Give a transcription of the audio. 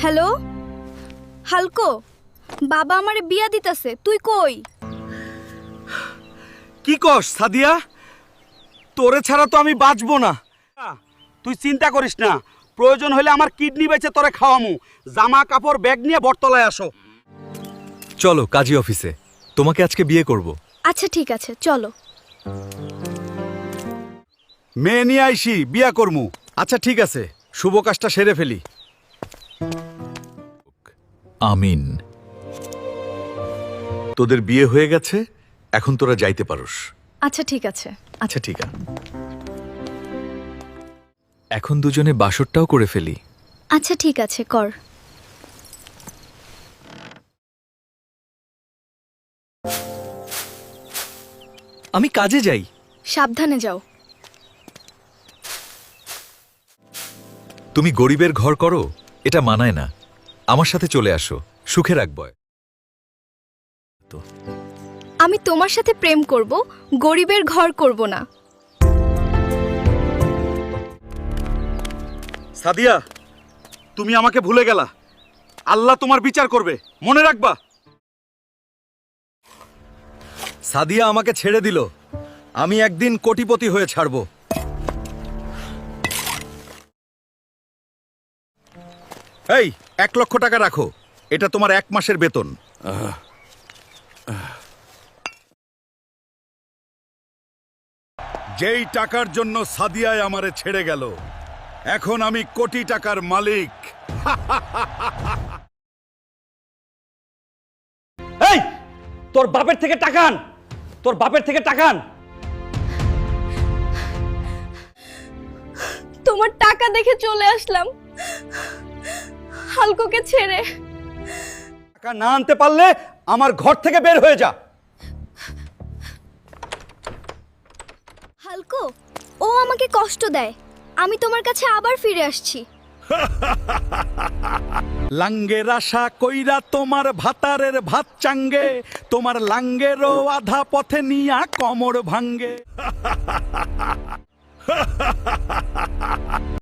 Hello হালকো, বাবা আমারে বিয়া দিতেছে, তুই কই? কি কস সাদিয়া? তোরে ছাড়া তো আমি বাঁচবো না। তুই চিন্তা করিস না, প্রয়োজন হলে আমার কিডনি বেচে তোরে খাওয়ামু। জামা কাপড় ব্যাগ নিয়ে বটতলায় আসো। চলো কাজী অফিসে, তোমাকে আজকে বিয়ে করব। আচ্ছা ঠিক আছে, চলো। মেয়ে নিয়ে আইসি, বিয়া করমু। আচ্ছা ঠিক আছে, শুভ কাজটা সেরে ফেলি। আমিন। তোদের বিয়ে হয়ে গেছে, এখন তোরা যাইতে পারোস। আচ্ছা ঠিক আছে। আচ্ছা ঠিক আছে, এখন দুজনে বাসরটাও করে ফেলি। আচ্ছা ঠিক আছে, কর। আমি কাজে যাই। সাবধানে যাও। তুমি গরিবের ঘর করো, এটা মানায় না। আমার সাথে চলে আসো, সুখে রাখবো। আমি তোমার সাথে প্রেম করব, গরিবের ঘর করব না। সাদিয়া, তুমি আমাকে ভুলে গেলা। আল্লাহ তোমার বিচার করবে, মনে রাখবা। সাদিয়া আমাকে ছেড়ে দিল, আমি একদিন কোটিপতি হয়ে ছাড়ব। এই 1,00,000 টাকা রাখো, এটা তোমার 1 মাসের বেতন। যেই টাকার জন্য সাদিয়ায় আমারে ছেড়ে গেল, এখন আমি কোটি টাকার মালিক। এই, তোর বাপের থেকে টাকা আন, তোর বাপের থেকে টাকা আন। তোমার টাকা দেখে চলে আসলাম, হালকোকে ছেড়ে। টাকা না আনতে পারলে আমার ঘর থেকে বের হয়ে যা। হালকো, ও আমাকে কষ্ট দেয়, আমি তোমার কাছে আবার ফিরে আসছি। লাঙ্গের আশা কইরা তোমার ভাতারের ভাত চাঙ্গে, তোমার লাঙ্গেরও আধা পথে নিয়া কমর ভাঙ্গে।